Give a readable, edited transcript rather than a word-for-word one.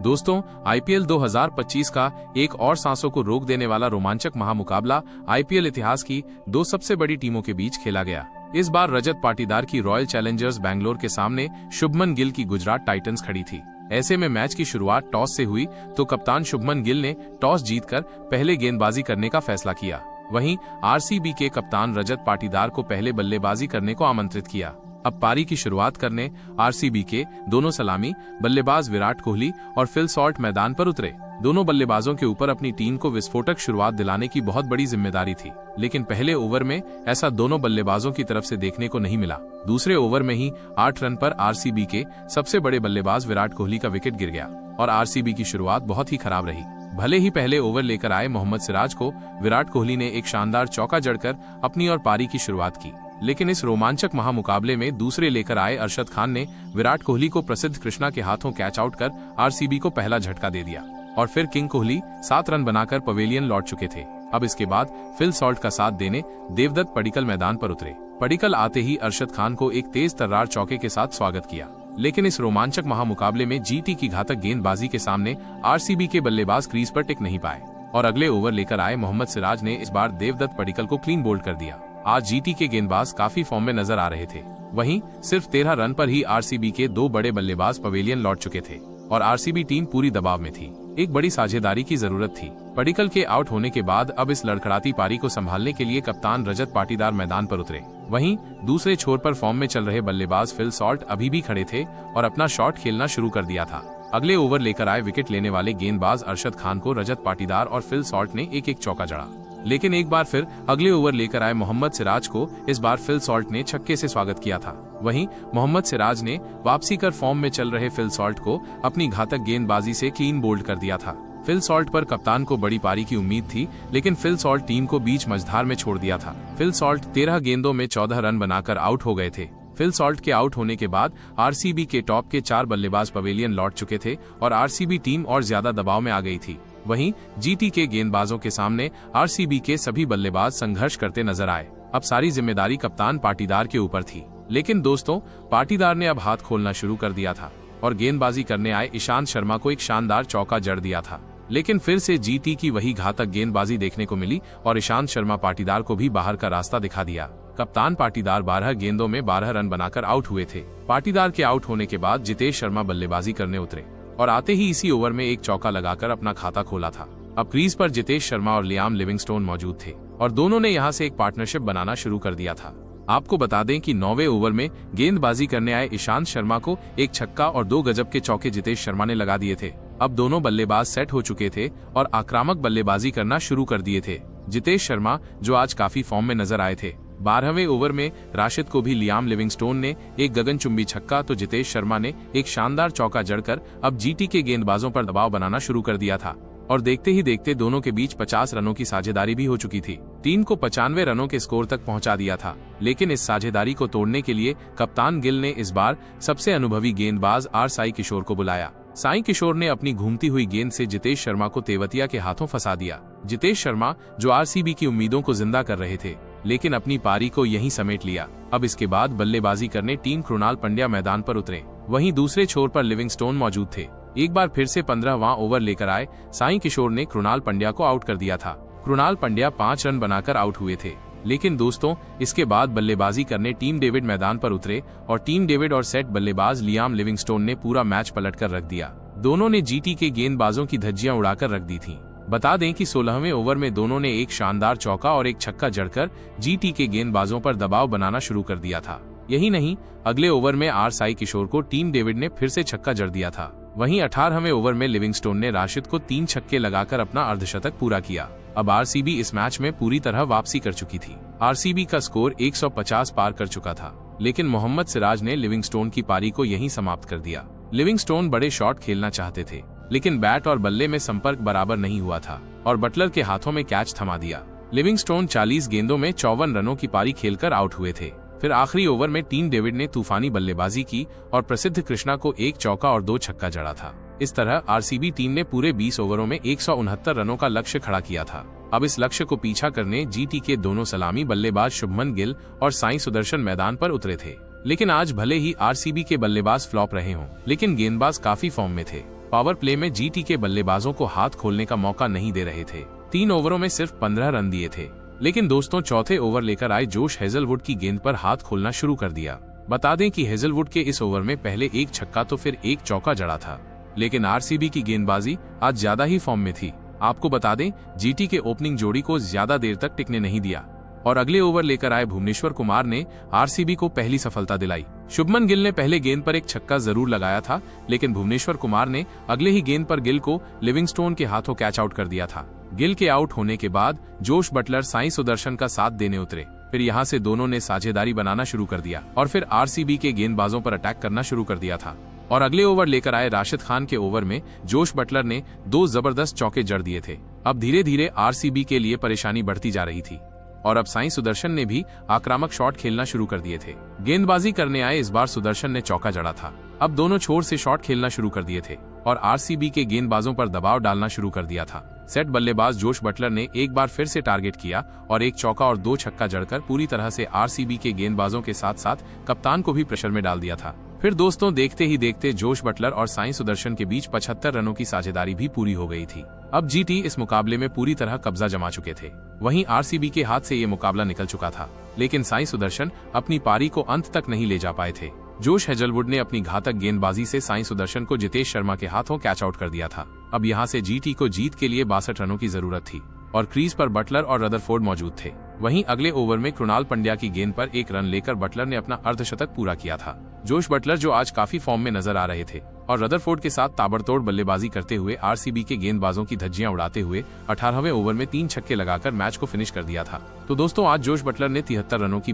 दोस्तों, आईपीएल 2025 का एक और सांसों को रोक देने वाला रोमांचक महामुकाबला आईपीएल इतिहास की दो सबसे बड़ी टीमों के बीच खेला गया। इस बार रजत पाटीदार की रॉयल चैलेंजर्स बैंगलोर के सामने शुभमन गिल की गुजरात टाइटंस खड़ी थी। ऐसे में मैच की शुरुआत टॉस से हुई तो कप्तान शुभमन गिल ने टॉस जीतकर पहले गेंदबाजी करने का फैसला किया। वहीं आरसीबी के कप्तान रजत पाटीदार को पहले बल्लेबाजी करने को आमंत्रित किया। अब पारी की शुरुआत करने आरसीबी के दोनों सलामी बल्लेबाज विराट कोहली और फिल सॉल्ट मैदान पर उतरे। दोनों बल्लेबाजों के ऊपर अपनी टीम को विस्फोटक शुरुआत दिलाने की बहुत बड़ी जिम्मेदारी थी, लेकिन पहले ओवर में ऐसा दोनों बल्लेबाजों की तरफ से देखने को नहीं मिला। दूसरे ओवर में ही 8 रन पर आरसीबी के सबसे बड़े बल्लेबाज विराट कोहली का विकेट गिर गया और आरसीबी की शुरुआत बहुत ही खराब रही। भले ही पहले ओवर लेकर आए मोहम्मद सिराज को विराट कोहली ने एक शानदार चौका जड़कर अपनी और पारी की शुरुआत की, लेकिन इस रोमांचक महामुकाबले में दूसरे लेकर आए अरशद खान ने विराट कोहली को प्रसिद्ध कृष्णा के हाथों कैच आउट कर आरसीबी को पहला झटका दे दिया और फिर किंग कोहली 7 रन बनाकर पवेलियन लौट चुके थे। अब इसके बाद फिल सॉल्ट का साथ देने देवदत्त पडिक्कल मैदान पर उतरे। पडिक्कल आते ही अरशद खान को एक तेज तर्रार चौके के साथ स्वागत किया, लेकिन इस रोमांचक महामुकाबले में जीटी की घातक गेंदबाजी के सामने आरसीबी के बल्लेबाज क्रीज पर टिक नहीं पाए और अगले ओवर लेकर आए मोहम्मद सिराज ने इस बार देवदत्त पडिक्कल को क्लीन बोल्ड कर दिया। आज जीटी के गेंदबाज काफी फॉर्म में नजर आ रहे थे। वहीं सिर्फ 13 रन पर ही आरसीबी के दो बड़े बल्लेबाज पवेलियन लौट चुके थे और आरसीबी टीम पूरी दबाव में थी। एक बड़ी साझेदारी की जरूरत थी। पडिक्कल के आउट होने के बाद अब इस लड़खड़ाती पारी को संभालने के लिए कप्तान रजत पाटीदार मैदान पर उतरे। वहीं दूसरे छोर पर फॉर्म में चल रहे बल्लेबाज फिल सॉल्ट अभी भी खड़े थे और अपना शॉट खेलना शुरू कर दिया था। अगले ओवर लेकर आए विकेट लेने वाले गेंदबाज अरशद खान को रजत पाटीदार और फिल सॉल्ट ने एक एक चौका जड़ा, लेकिन एक बार फिर अगले ओवर लेकर आए मोहम्मद सिराज को इस बार फिल सॉल्ट ने छक्के से स्वागत किया था। वहीं मोहम्मद सिराज ने वापसी कर फॉर्म में चल रहे फिल सॉल्ट को अपनी घातक गेंदबाजी से क्लीन बोल्ड कर दिया था। फिल सॉल्ट पर कप्तान को बड़ी पारी की उम्मीद थी, लेकिन फिल सॉल्ट टीम को बीच मझधार में छोड़ दिया था। फिल सॉल्ट 13 गेंदों में 14 रन बनाकर आउट हो गए थे। फिल सॉल्ट के आउट होने के बाद आरसीबी के टॉप के 4 बल्लेबाज पवेलियन लौट चुके थे और आरसीबी टीम और ज्यादा दबाव में आ गई थी। वहीं जीटी के गेंदबाजों के सामने आरसीबी के सभी बल्लेबाज संघर्ष करते नजर आए। अब सारी जिम्मेदारी कप्तान पाटीदार के ऊपर थी, लेकिन दोस्तों पाटीदार ने अब हाथ खोलना शुरू कर दिया था और गेंदबाजी करने आए ईशांत शर्मा को एक शानदार चौका जड़ दिया था। लेकिन फिर से जीटी की वही घातक गेंदबाजी देखने को मिली और ईशांत शर्मा पाटीदार को भी बाहर का रास्ता दिखा दिया। कप्तान पाटीदार 12 गेंदों में 12 रन बनाकर आउट हुए थे। पाटीदार के आउट होने के बाद जितेश शर्मा बल्लेबाजी करने उतरे और आते ही इसी ओवर में एक चौका लगाकर अपना खाता खोला था। अब क्रीज पर जितेश शर्मा और लियाम लिविंगस्टोन मौजूद थे और दोनों ने यहां से एक पार्टनरशिप बनाना शुरू कर दिया था। आपको बता दें कि 9वें ओवर में गेंदबाजी करने आए ईशांत शर्मा को एक छक्का और 2 गजब के चौके जितेश शर्मा ने लगा दिए थे। अब दोनों बल्लेबाज सेट हो चुके थे और आक्रामक बल्लेबाजी करना शुरू कर दिए थे। जितेश शर्मा जो आज काफी फॉर्म में नजर आए थे, 12वें ओवर में राशिद को भी लियाम लिविंगस्टोन ने एक गगनचुंबी छक्का तो जितेश शर्मा ने एक शानदार चौका जड़कर अब जीटी के गेंदबाजों पर दबाव बनाना शुरू कर दिया था और देखते ही देखते दोनों के बीच 50 रनों की साझेदारी भी हो चुकी थी। टीम को 95 रनों के स्कोर तक पहुंचा दिया था, लेकिन इस साझेदारी को तोड़ने के लिए कप्तान गिल ने इस बार सबसे अनुभवी गेंदबाज साई किशोर को बुलाया। साई किशोर ने अपनी घूमती हुई गेंद से जितेश शर्मा को तेवतिया के हाथों फंसा दिया। जितेश शर्मा जो आरसीबी की उम्मीदों को जिंदा कर रहे थे, लेकिन अपनी पारी को यहीं समेट लिया। अब इसके बाद बल्लेबाजी करने टीम कृणाल पंड्या मैदान पर उतरे। वहीं दूसरे छोर पर लिविंगस्टोन मौजूद थे। एक बार फिर से 15वां ओवर लेकर आए साई किशोर ने कृणाल पंड्या को आउट कर दिया था। कृणाल पंड्या 5 रन बनाकर आउट हुए थे, लेकिन दोस्तों इसके बाद बल्लेबाजी करने टीम डेविड मैदान पर उतरे और टीम डेविड और सेट बल्लेबाज लियाम लिविंगस्टोन ने पूरा मैच पलट कर रख दिया। दोनों ने जीटी के गेंदबाजों की धज्जियां उड़ाकर रख दी थी। बता दें कि 16वें ओवर में दोनों ने एक शानदार चौका और एक छक्का जड़कर जीटी के गेंदबाजों पर दबाव बनाना शुरू कर दिया था। यही नहीं, अगले ओवर में साई किशोर को टीम डेविड ने फिर से छक्का जड़ दिया था। वहीं 18वें ओवर में लिविंगस्टोन ने राशिद को 3 छक्के लगाकर अपना अर्धशतक पूरा किया। अब आरसीबी इस मैच में पूरी तरह वापसी कर चुकी थी। आरसीबी का स्कोर 150 पार कर चुका था, लेकिन मोहम्मद सिराज ने लिविंगस्टोन की पारी को यहीं समाप्त कर दिया। लिविंगस्टोन बड़े शॉट खेलना चाहते थे, लेकिन बैट और बल्ले में संपर्क बराबर नहीं हुआ था और बटलर के हाथों में कैच थमा दिया। लिविंगस्टोन 40 गेंदों में 54 रनों की पारी खेलकर आउट हुए थे। फिर आखिरी ओवर में टीम डेविड ने तूफानी बल्लेबाजी की और प्रसिद्ध कृष्णा को एक चौका और 2 छक्का जड़ा था। इस तरह आरसीबी टीम ने पूरे 20 ओवरों में 169 रनों का लक्ष्य खड़ा किया था। अब इस लक्ष्य को पीछा करने जीटी के दोनों सलामी बल्लेबाज शुभमन गिल और साई सुदर्शन मैदान पर उतरे थे। लेकिन आज भले ही आरसीबी के बल्लेबाज फ्लॉप रहे हों, लेकिन गेंदबाज काफी फॉर्म में थे। पावर प्ले में जीटी के बल्लेबाजों को हाथ खोलने का मौका नहीं दे रहे थे। 3 ओवरों में सिर्फ 15 रन दिए थे। लेकिन दोस्तों चौथे ओवर लेकर आए जोश हेजलवुड की गेंद पर हाथ खोलना शुरू कर दिया। बता दें कि हेजलवुड के इस ओवर में पहले एक छक्का तो फिर एक चौका जड़ा था। लेकिन आरसीबी की गेंदबाजी आज ज्यादा ही फॉर्म में थी। आपको बता दें जीटी के ओपनिंग जोड़ी को ज्यादा देर तक टिकने नहीं दिया और अगले ओवर लेकर आए भुवनेश्वर कुमार ने आरसीबी को पहली सफलता दिलाई। शुभमन गिल ने पहले गेंद पर एक छक्का जरूर लगाया था, लेकिन भुवनेश्वर कुमार ने अगले ही गेंद पर गिल को लिविंगस्टोन के हाथों कैच आउट कर दिया था। गिल के आउट होने के बाद जोश बटलर साई सुदर्शन का साथ देने उतरे। फिर यहां से दोनों ने साझेदारी बनाना शुरू कर दिया और फिर आरसीबी के गेंदबाजों पर अटैक करना शुरू कर दिया था। और अगले ओवर लेकर आए राशिद खान के ओवर में जोश बटलर ने 2 जबरदस्त चौके जड़ दिए थे। अब धीरे धीरे आरसीबी के लिए परेशानी बढ़ती जा रही थी और अब साई सुदर्शन ने भी आक्रामक शॉट खेलना शुरू कर दिए थे। गेंदबाजी करने आए इस बार सुदर्शन ने चौका जड़ा था। अब दोनों छोर से शॉट खेलना शुरू कर दिए थे और आरसीबी के गेंदबाजों पर दबाव डालना शुरू कर दिया था। सेट बल्लेबाज जोश बटलर ने एक बार फिर से टारगेट किया और एक चौका और 2 छक्का जड़कर पूरी तरह से आरसीबी के गेंदबाजों के साथ साथ कप्तान को भी प्रेशर में डाल दिया था। फिर दोस्तों देखते ही देखते जोश बटलर और साई सुदर्शन के बीच 75 रनों की साझेदारी भी पूरी हो गई थी। अब जीटी इस मुकाबले में पूरी तरह कब्जा जमा चुके थे। वहीं आरसीबी के हाथ से ये मुकाबला निकल चुका था, लेकिन साई सुदर्शन अपनी पारी को अंत तक नहीं ले जा पाए थे। जोश हेजलवुड ने अपनी घातक गेंदबाजी से साई सुदर्शन को जितेश शर्मा के हाथों कैच आउट कर दिया था। अब यहां से जीटी को जीत के लिए 62 रनों की जरूरत थी और क्रीज पर बटलर और रदरफोर्ड मौजूद थे। वहीं अगले ओवर में कृणाल पंड्या की गेंद पर 1 रन लेकर बटलर ने अपना अर्धशतक पूरा किया था। जोश बटलर जो आज काफी फॉर्म में नजर आ रहे थे और रदरफोर्ड के साथ ताबड़तोड़ बल्लेबाजी करते हुए आरसीबी के गेंदबाजों की धज्जियां उड़ाते हुए 18वें ओवर में 3 छक्के लगाकर मैच को फिनिश कर दिया था। तो दोस्तों आज जोश बटलर ने 73 रनों की